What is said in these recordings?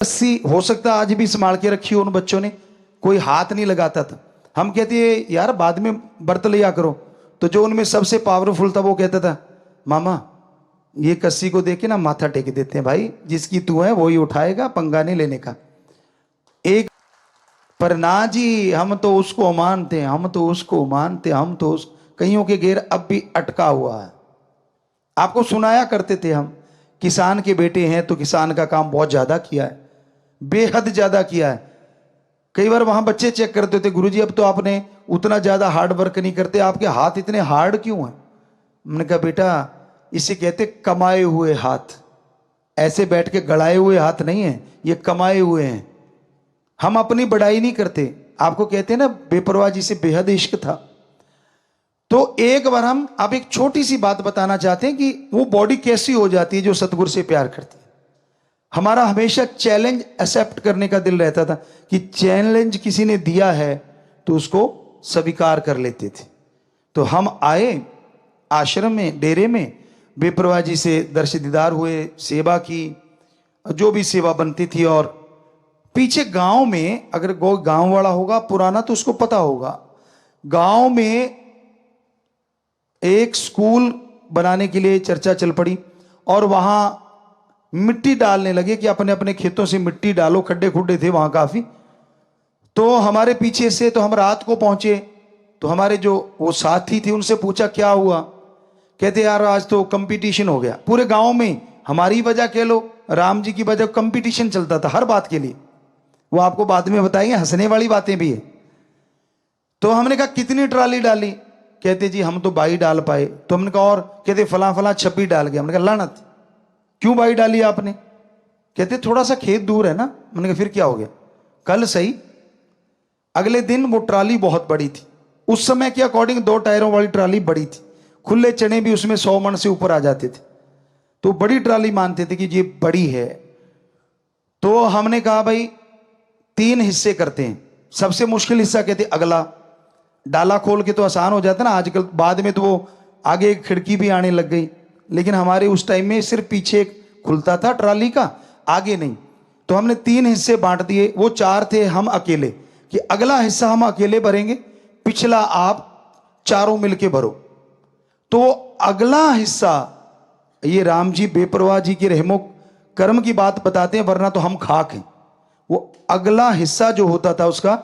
रस्सी हो सकता आज भी संभाल के रखी हो उन बच्चों ने, कोई हाथ नहीं लगाता था। हम कहते यार बाद में बर्त लिया करो, तो जो उनमें सबसे पावरफुल था वो कहता था मामा ये कस्सी को देख के ना माथा टेक देते हैं, भाई जिसकी तू है वो ही उठाएगा, पंगा नहीं लेने का। एक पर ना जी, हम तो उसको मानते, हम तो उसको मानते, हम तो उस कईयों के घेर अब भी अटका हुआ है। आपको सुनाया करते थे हम, किसान के बेटे हैं तो किसान का काम बहुत ज्यादा किया है, बेहद ज्यादा किया है। कई बार वहां बच्चे चेक करते थे, गुरुजी अब तो आपने उतना ज्यादा हार्ड वर्क नहीं करते, आपके हाथ इतने हार्ड क्यों हैं? मैंने कहा बेटा इसे कहते कमाए हुए हाथ, ऐसे बैठ के गड़ाए हुए हाथ नहीं है, ये कमाए हुए हैं। हम अपनी बड़ाई नहीं करते, आपको कहते हैं ना बेपरवाही से बेहद इश्क था। तो एक बार हम आप एक छोटी सी बात बताना चाहते हैं कि वो बॉडी कैसी हो जाती है जो सतगुरु से प्यार करती है। हमारा हमेशा चैलेंज एक्सेप्ट करने का दिल रहता था कि चैलेंज किसी ने दिया है तो उसको स्वीकार कर लेते थे। तो हम आए आश्रम में, डेरे में, बेपरवाह जी से दर्श दीदार हुए, सेवा की, जो भी सेवा बनती थी। और पीछे गांव में, अगर गांव वाला होगा पुराना तो उसको पता होगा, गांव में एक स्कूल बनाने के लिए चर्चा चल पड़ी और वहां मिट्टी डालने लगे कि अपने अपने खेतों से मिट्टी डालो, खड्डे खुड्डे थे वहां काफी। तो हमारे पीछे से, तो हम रात को पहुंचे, तो हमारे जो वो साथी थे उनसे पूछा क्या हुआ, कहते यार आज तो कंपटीशन हो गया पूरे गांव में, हमारी वजह कह लो, राम जी की वजह, कंपटीशन चलता था हर बात के लिए। वो आपको बाद में बताएंगे, हंसने वाली बातें भी है। तो हमने कहा कितनी ट्राली डाली, कहते जी हम तो 22 डाल पाए। तो हमने कहा और, कहते फला फला 26 डाल गया। हमने कहा लानत, क्यों 22 डाली आपने? कहते थोड़ा सा खेत दूर है ना। मैंने कहा फिर क्या हो गया, कल सही। अगले दिन वो ट्राली बहुत बड़ी थी, उस समय के अकॉर्डिंग 2 टायरों वाली ट्राली बड़ी थी, खुले चने भी उसमें 100 मन से ऊपर आ जाते थे, तो बड़ी ट्राली मानते थे कि ये बड़ी है। तो हमने कहा भाई 3 हिस्से करते हैं। सबसे मुश्किल हिस्सा कहते अगला, डाला खोल के तो आसान हो जाता ना आजकल, बाद में तो वो आगे एक खिड़की भी आने लग गई, लेकिन हमारे उस टाइम में सिर्फ पीछे खुलता था ट्राली का, आगे नहीं। तो हमने 3 हिस्से बांट दिए, वो 4 थे, हम अकेले, कि अगला हिस्सा हम अकेले भरेंगे, पिछला आप चारों मिलके भरो। तो अगला हिस्सा, ये राम जी बेपरवाह जी के रहमो कर्म की बात बताते हैं, वरना तो हम खाक हैं। वो अगला हिस्सा जो होता था उसका,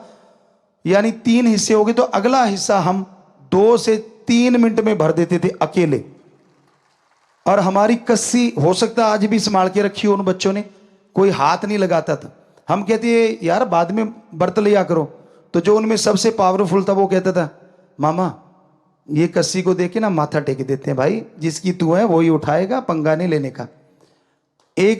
यानी 3 हिस्से हो गए, तो अगला हिस्सा हम 2 से 3 मिनट में भर देते थे अकेले। और हमारी कस्सी हो सकता आज भी संभाल के रखी हो उन बच्चों ने, कोई हाथ नहीं लगाता था। हम कहते यार बाद में बर्त लिया करो, तो जो उनमें सबसे पावरफुल था वो कहता था मामा ये कस्सी को देख के ना माथा टेक देते हैं, भाई जिसकी तू है वो ही उठाएगा, पंगा नहीं लेने का।